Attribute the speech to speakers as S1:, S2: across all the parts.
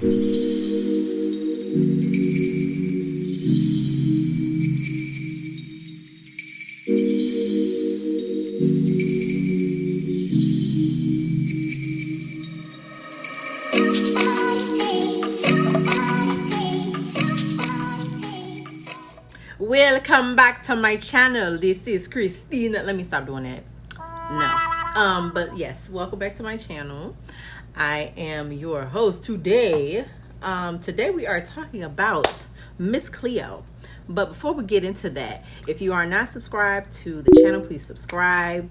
S1: Welcome back to my channel. This is Christina. Let me stop doing that. No. But yes, welcome back to my channel. I am your host today. Today we are talking about Miss Cleo. But before we get into that, if you are not subscribed to the channel, please subscribe.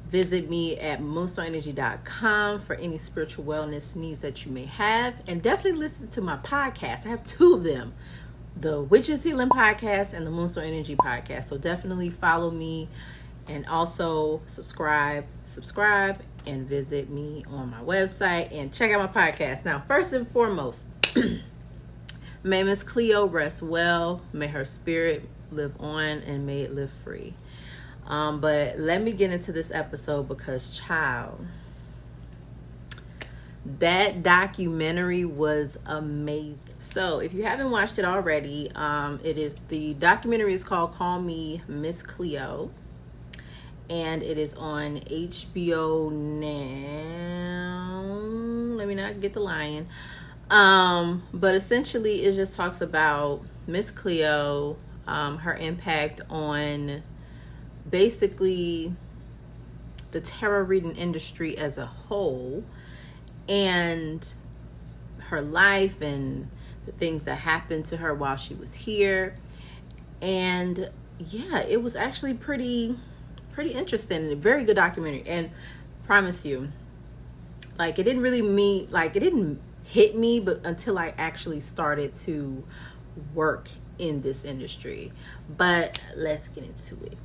S1: Visit me at moonstoneenergy.com for any spiritual wellness needs that you may have. And definitely listen to my podcast. I have two of them. The Witches Healing Podcast and the Moonstone Energy Podcast. So definitely follow me and also subscribe and visit me on my website and check out my podcast. Now, first and foremost, may Miss Cleo rest well. May her spirit live on and may it live free. But let me get into this episode because, child, that documentary was amazing. So if you haven't watched it already, the documentary is called Call Me Miss Cleo, and it is on HBO now. Let me not get the lion. But essentially it just talks about Miss Cleo, her impact on basically the tarot reading industry as a whole, and her life and the things that happened to her while she was here. And yeah, it was actually pretty interesting. A very good documentary. And promise you, like, it didn't hit me but until I actually started to work in this industry. But let's get into it.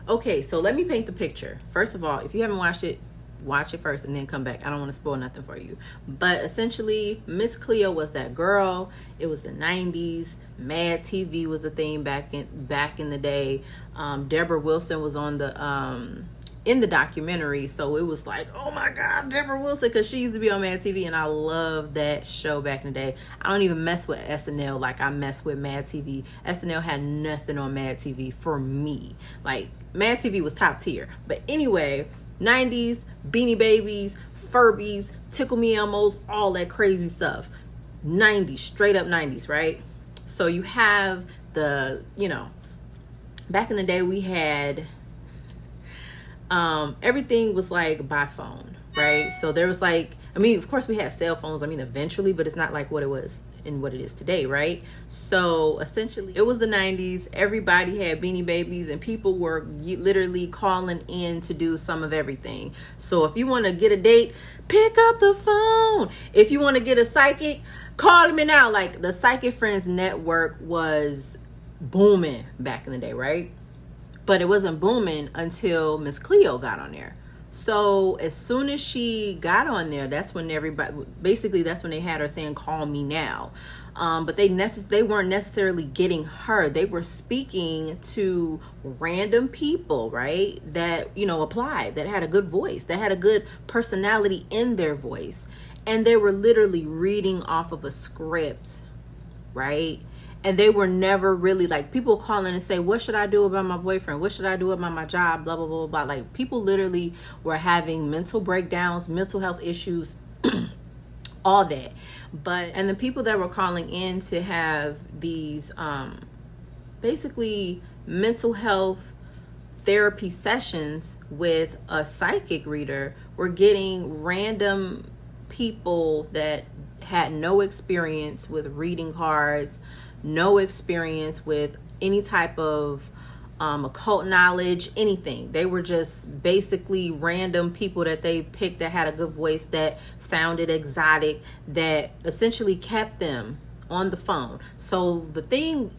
S1: Okay, so let me paint the picture. First of all, if you haven't watched it, watch it first and then come back. I don't want to spoil nothing for you. But essentially, Miss Cleo was that girl. It was the 90s. Mad TV was a thing back in the day. Deborah Wilson was on the in the documentary, so it was like, oh my God, Deborah Wilson, because she used to be on Mad TV, and I loved that show back in the day. I don't even mess with SNL like I mess with Mad TV. SNL had nothing on Mad TV for me. Like, Mad TV was top tier. But anyway, 90s, Beanie Babies, Furbies, Tickle Me Elmos, all that crazy stuff. 90s, straight up 90s, right? So you have back in the day we had, everything was like by phone, right? So there was like, of course we had cell phones, eventually, but it's not like what it was and what it is today, right? So essentially it was the 90s. Everybody had Beanie Babies and people were literally calling in to do some of everything. So if you want to get a date, pick up the phone. If you want to get a psychic, call me now. Like, the Psychic Friends network was booming back in the day, right? But it wasn't booming until Miss Cleo got on there. So as soon as she got on there, that's when that's when they had her saying, call me now. But they weren't necessarily getting her. They were speaking to random people, right? That, applied, that had a good voice, that had a good personality in their voice. And they were literally reading off of a script, right? And they were never really, like, people calling and say, what should I do about my boyfriend? What should I do about my job? Blah, blah, blah, blah. Like, people literally were having mental breakdowns, mental health issues, all that. And the people that were calling in to have these basically mental health therapy sessions with a psychic reader were getting random people that had no experience with reading cards, no experience with any type of occult knowledge, anything. They were just basically random people that they picked that had a good voice, that sounded exotic, that essentially kept them on the phone. So the thing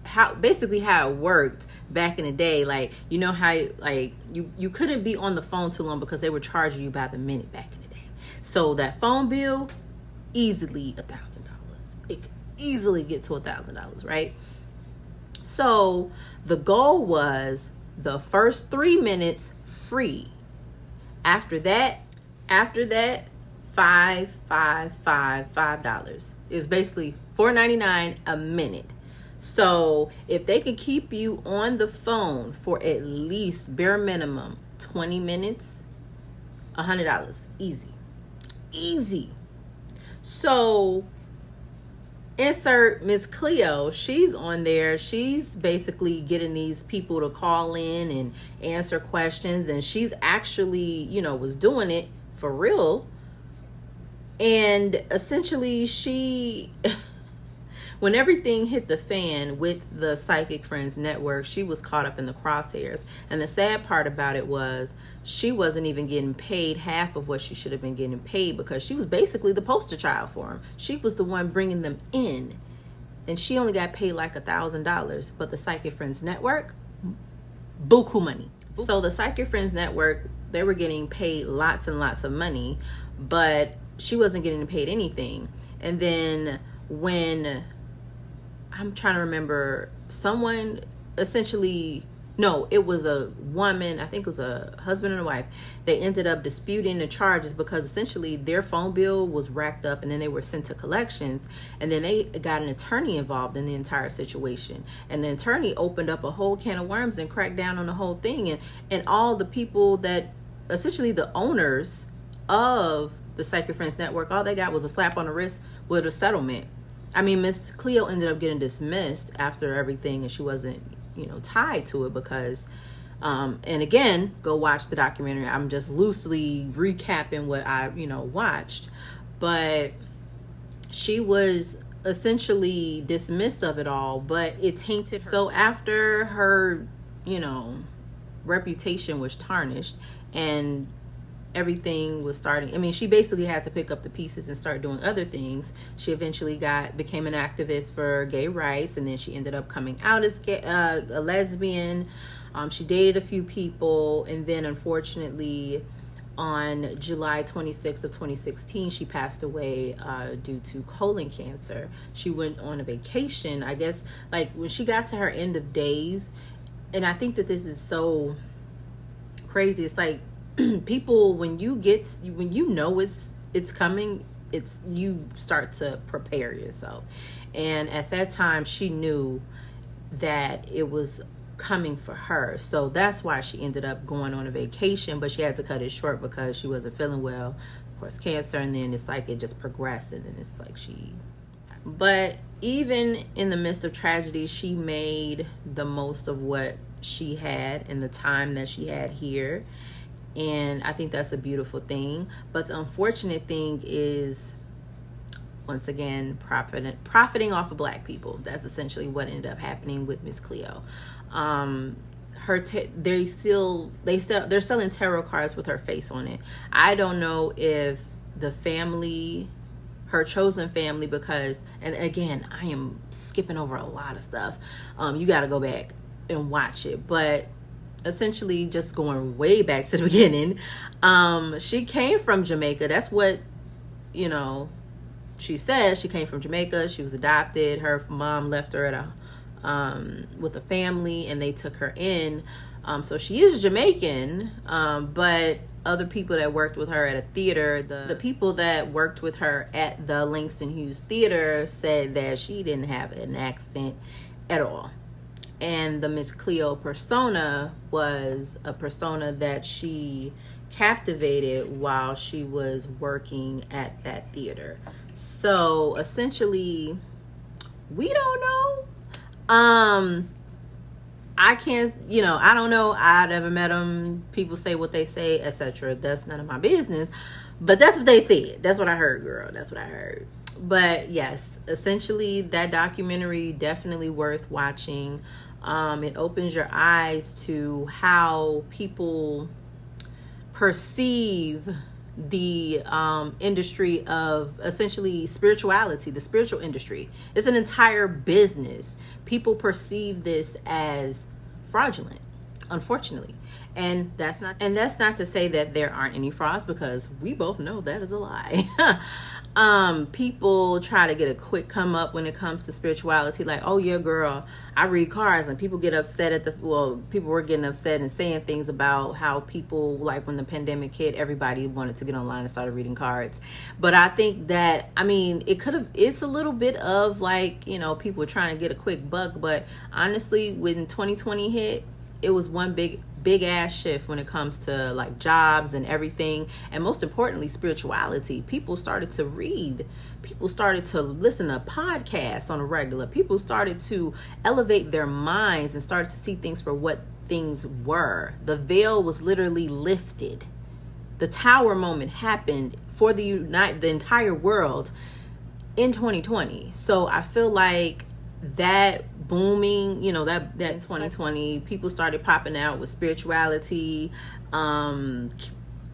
S1: how it worked back in the day, like, how, like, you couldn't be on the phone too long because they were charging you by the minute back in the day. So that phone bill, easily $1,000. It could easily get to $1,000, right? So the goal was the first 3 minutes free. After that, $5. It's basically $4.99 a minute. So if they could keep you on the phone for at least bare minimum 20 minutes, $100, easy. So insert Miss Cleo. She's on there. She's basically getting these people to call in and answer questions, and she's actually, was doing it for real. And essentially she when everything hit the fan with the Psychic Friends Network, she was caught up in the crosshairs. And the sad part about it was she wasn't even getting paid half of what she should have been getting paid, because she was basically the poster child for them. She was the one bringing them in, and she only got paid like $1,000. But the Psychic Friends Network, buku money. So the Psychic Friends Network, they were getting paid lots and lots of money, but she wasn't getting paid anything. And then when, I'm trying to remember, someone essentially, no, it was a woman, I think it was a husband and a wife. They ended up disputing the charges because essentially their phone bill was racked up, and then they were sent to collections, and then they got an attorney involved in the entire situation. And the attorney opened up a whole can of worms and cracked down on the whole thing. And all the people that, essentially the owners of the Psychic Friends Network, all they got was a slap on the wrist with a settlement. I mean, Miss Cleo ended up getting dismissed after everything, and she wasn't, tied to it because, and again, go watch the documentary. I'm just loosely recapping what I, watched, but she was essentially dismissed of it all, but it tainted her. So after her, reputation was tarnished and everything was starting, I mean, she basically had to pick up the pieces and start doing other things. She eventually became an activist for gay rights, and then she ended up coming out as a lesbian. She dated a few people, and then unfortunately on July 26th of 2016 she passed away due to colon cancer. She went on a vacation, I guess, like when she got to her end of days. And I think that this is so crazy. It's like, people, when you know it's coming, you start to prepare yourself. And at that time she knew that it was coming for her, so that's why she ended up going on a vacation, but she had to cut it short because she wasn't feeling well, of course, cancer. And then it's like it just progressed, and then it's like but even in the midst of tragedy, she made the most of what she had and the time that she had here. And I think that's a beautiful thing. But the unfortunate thing is, once again, profiting off of Black people. That's essentially what ended up happening with Miss Cleo. They're selling tarot cards with her face on it. I don't know if the family, her chosen family, because, and again, I am skipping over a lot of stuff. You got to go back and watch it, but essentially, just going way back to the beginning, she came from Jamaica. That's what, she says. She came from Jamaica. She was adopted. Her mom left her at with a family, and they took her in. So she is Jamaican, but other people that worked with her at a theater, the people that worked with her at the Langston Hughes Theater said that she didn't have an accent at all. And the Miss Cleo persona was a persona that she captivated while she was working at that theater. So essentially, we don't know. I can't, I don't know. I've never met them. People say what they say, etc. That's none of my business. But that's what they said. That's what I heard, girl. That's what I heard. But yes, essentially, that documentary definitely worth watching. It opens your eyes to how people perceive the industry of essentially spirituality, the spiritual industry. It's an entire business. People perceive this as fraudulent, unfortunately. And that's not to say that there aren't any frauds, because we both know that is a lie. People try to get a quick come up when it comes to spirituality, like, oh yeah, girl, I read cards. And people get upset people were getting upset and saying things about how people, like when the pandemic hit, everybody wanted to get online and started reading cards. But I think that, I mean, it's a little bit of like, people trying to get a quick buck. But honestly, when 2020 hit, it was one big ass shift when it comes to like jobs and everything, and most importantly spirituality. People started to read, people started to listen to podcasts on a regular, people started to elevate their minds and started to see things for what things were. The veil was literally lifted. The tower moment happened for the entire world in 2020. So I feel like that booming, that 2020, people started popping out with spirituality,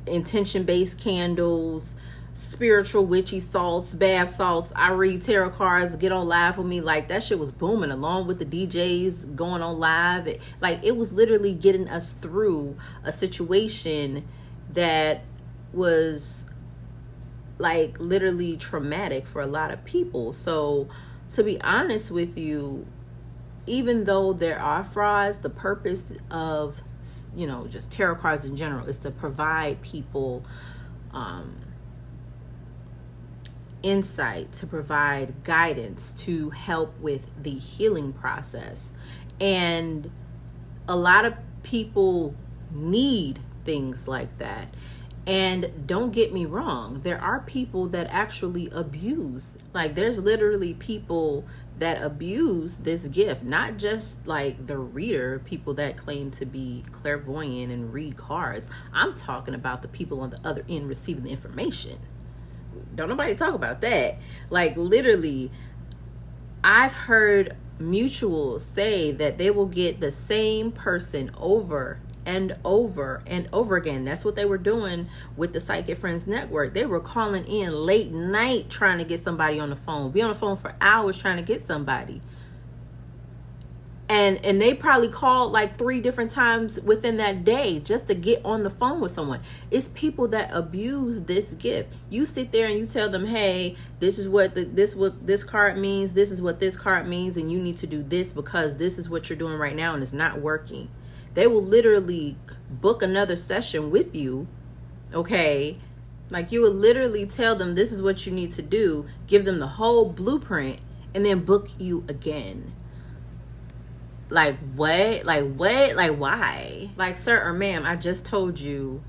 S1: intention-based candles, spiritual witchy salts, bath salts. I read tarot cards, get on live with me. Like, that shit was booming, along with the DJs going on live. It was literally getting us through a situation that was like literally traumatic for a lot of people. So to be honest with you, even though there are frauds, the purpose of, just tarot cards in general is to provide people insight, to provide guidance, to help with the healing process. And a lot of people need things like that. And don't get me wrong, there are people that actually abuse. Like, there's literally people that abuse this gift, not just like the reader, people that claim to be clairvoyant and read cards. I'm talking about the people on the other end receiving the information. Don't nobody talk about that. Like, literally, I've heard mutuals say that they will get the same person over and over and over again. That's what they were doing with the Psychic Friends Network. They were calling in late night trying to get somebody on the phone, be on the phone for hours trying to get somebody. And they probably called like 3 different times within that day just to get on the phone with someone. It's people that abuse this gift. You sit there and you tell them, hey, this is what this card means, this is what this card means, and you need to do this because this is what you're doing right now and it's not working. They will literally book another session with you, okay? Like, you will literally tell them this is what you need to do, give them the whole blueprint, and then book you again. Like, what? Like, what? Like, why? Like, sir or ma'am, I just told you,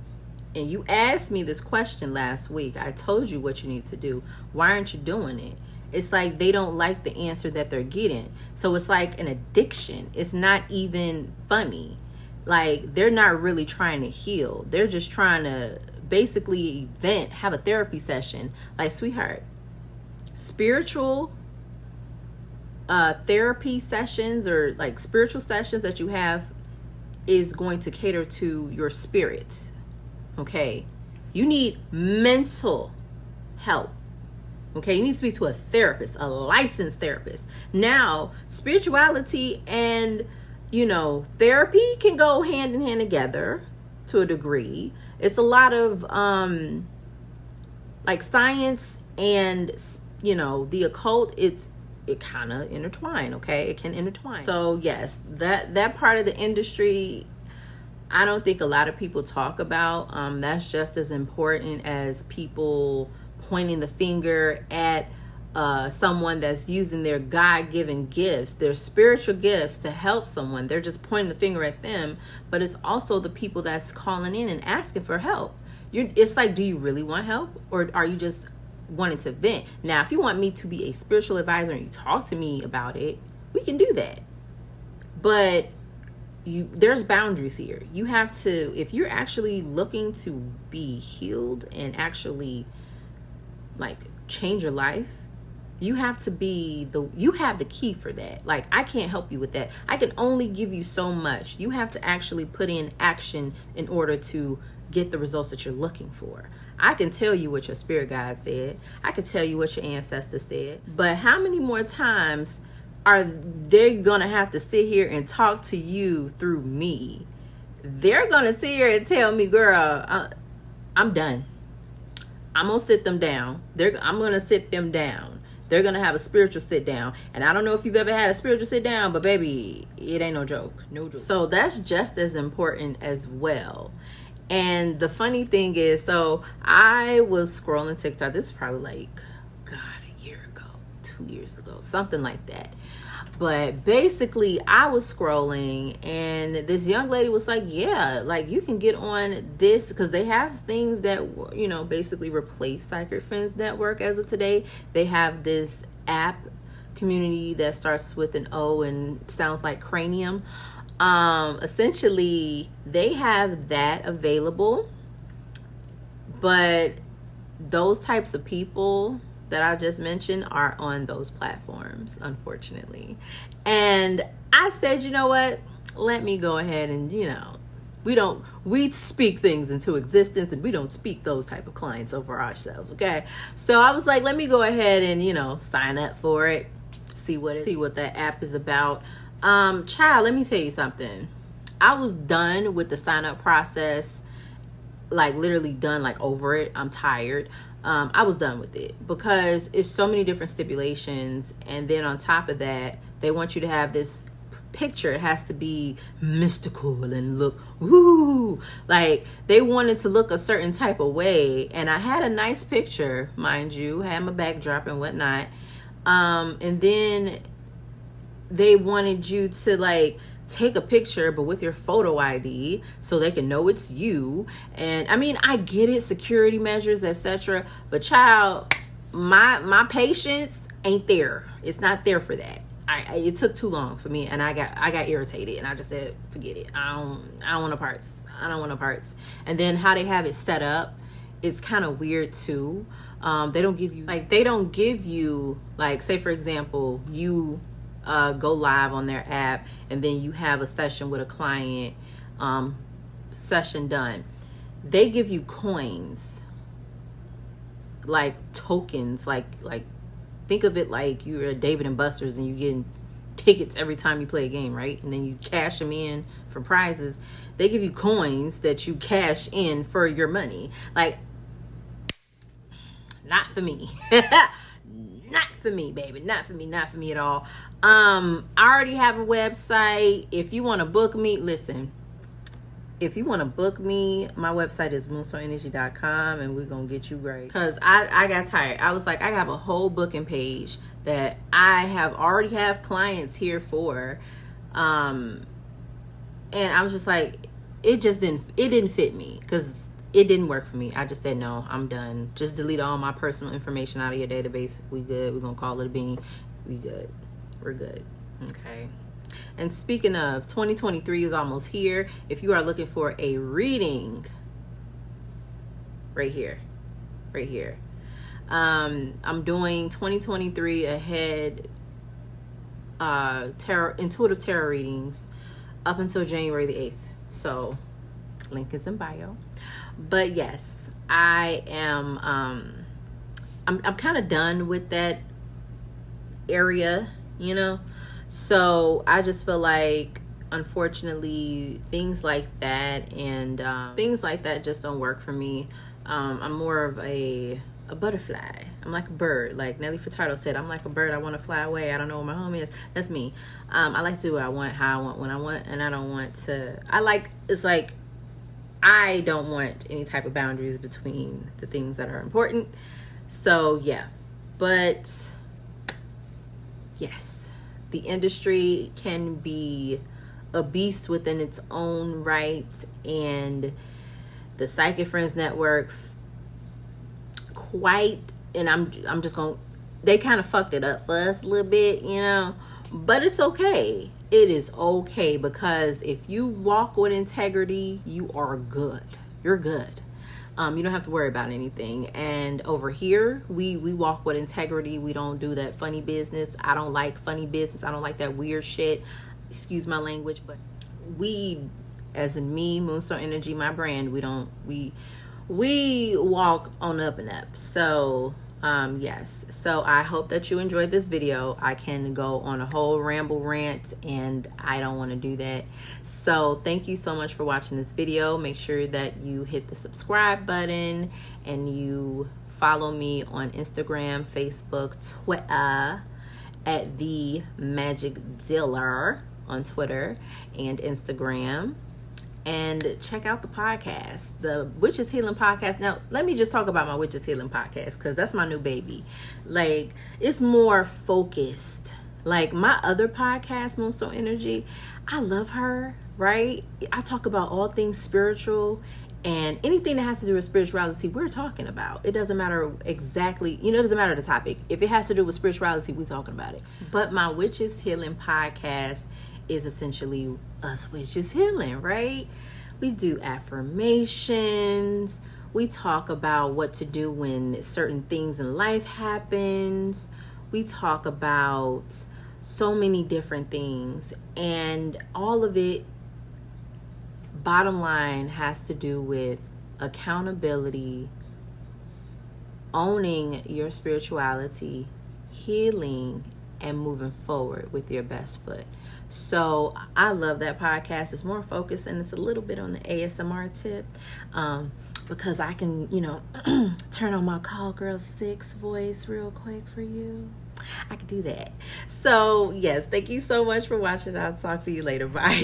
S1: and you asked me this question last week. I told you what you need to do. Why aren't you doing it? It's like they don't like the answer that they're getting. So it's like an addiction. It's not even funny. Like, they're not really trying to heal. They're just trying to basically vent, have a therapy session. Like, sweetheart, spiritual therapy sessions or like spiritual sessions that you have is going to cater to your spirit. Okay? You need mental help. Okay? You need to speak to a therapist, a licensed therapist. Now, spirituality and therapy can go hand in hand together to a degree. It's a lot of like science and the occult. It kind of intertwine. Okay, it can intertwine. So yes, that part of the industry, I don't think a lot of people talk about. That's just as important as people pointing the finger at someone that's using their God-given gifts, their spiritual gifts to help someone. They're just pointing the finger at them, but it's also the people that's calling in and asking for help. It's like, do you really want help, or are you just wanting to vent? Now, if you want me to be a spiritual advisor and you talk to me about it, we can do that. But there's boundaries here. You have to, if you're actually looking to be healed and actually like change your life, you have to be you have the key for that. Like, I can't help you with that. I can only give you so much. You have to actually put in action in order to get the results that you're looking for. I can tell you what your spirit guide said. I can tell you what your ancestors said. But how many more times are they gonna have to sit here and talk to you through me? They're gonna sit here and tell me, girl, I'm done. I'm gonna sit them down. I'm gonna sit them down. They're gonna have a spiritual sit down. And I don't know if you've ever had a spiritual sit down, but baby, it ain't no joke. No joke. So that's just as important as well. And the funny thing is, so I was scrolling TikTok. This is probably like, God, a year ago, 2 years ago, something like that. But basically, I was scrolling and this young lady was like, yeah, like you can get on this because they have things that, you know, basically replace Psychic Friends Network as of today. They have this app community that starts with an O and sounds like cranium. Essentially, they have that available. But those types of people that I just mentioned are on those platforms, unfortunately. And I said, you know what? Let me go ahead and, you know, we speak things into existence and we don't speak those type of clients over ourselves, okay? So I was like, let me go ahead and, you know, sign up for it, see what that app is about. Child, let me tell you something. I was done with the sign up process, like literally done, like over it. I'm tired. I was done with it because it's so many different stipulations. And then on top of that, they want you to have this picture. It has to be mystical and look, ooh, like they wanted to look a certain type of way. And I had a nice picture, mind you, had my backdrop and whatnot. And then they wanted you to like take a picture but with your photo ID so they can know it's you. And I mean, I get it, security measures, etc., but child, my patience ain't there. It's not there for that. It took too long for me and I got irritated and I just said, forget it. I don't want no parts. I don't want no parts. And then how they have it set up, it's kind of weird too. They don't give you like, say for example, you go live on their app and then you have a session with a client, session done. They give you coins, like tokens, like think of it like you're at David and Buster's and you getting tickets every time you play a game, right? And then you cash them in for prizes. They give you coins that you cash in for your money. Like, not for me. Not for me, baby. Not for me at all. I already have a website. If you want to book me, listen. If you want to book me, my website is moonstoneenergy.com and we're going to get you right. Because I got tired. I was like, I have a whole booking page that I already have clients here for. And I was just like, it didn't fit me because it didn't work for me. I just said, no, I'm done. Just delete all my personal information out of your database. We good. We're going to call it a bean. We good. We're good. Okay. And speaking of, 2023 is almost here. If you are looking for a reading, right here. I'm doing 2023 ahead intuitive tarot readings up until January the 8th. So link is in bio. But yes, I am I'm kind of done with that area, you know. So I just feel like, unfortunately, things like that and things like that just don't work for me. I'm more of a butterfly. I'm like a bird. Like Nelly Furtado said, I'm like a bird. I want to fly away. I don't know where my home is. That's me. I like to do what I want, how I want, when I want, and I don't want to. It's like I don't want any type of boundaries between the things that are important. So yeah, but yes. The industry can be a beast within its own right, and the Psychic Friends Network they kind of fucked it up for us a little bit, you know, but it's okay. It is okay, because if you walk with integrity, you are good. You're good. You don't have to worry about anything. And over here, we walk with integrity. We don't do that funny business. I don't like funny business. I don't like that weird shit. Excuse my language, but we, as in me, Moonstone Energy, my brand, we walk on up and up. So yes, so I hope that you enjoyed this video. I can go on a whole ramble rant and I don't want to do that. So thank you so much for watching this video. Make sure that you hit the subscribe button and you follow me on Instagram, Facebook, Twitter at The Magic Dealer on Twitter and Instagram. And check out the podcast, the Witches Healing Podcast. Now, let me just talk about my Witches Healing Podcast, because that's my new baby. Like, it's more focused. Like, my other podcast, Moonstone Energy, I love her, right? I talk about all things spiritual, and anything that has to do with spirituality, we're talking about. It doesn't matter exactly, it doesn't matter the topic. If it has to do with spirituality, we're talking about it. But my Witches Healing Podcast is essentially us witches healing, right? We do affirmations. We talk about what to do when certain things in life happens. We talk about so many different things, and all of it, bottom line, has to do with accountability, owning your spirituality, healing, and moving forward with your best foot. So I love that podcast. It's more focused, and it's a little bit on the ASMR tip, because I can, turn on my Call Girl 6 voice real quick for you. I can do that. So yes, thank you so much for watching. I'll talk to you later. Bye.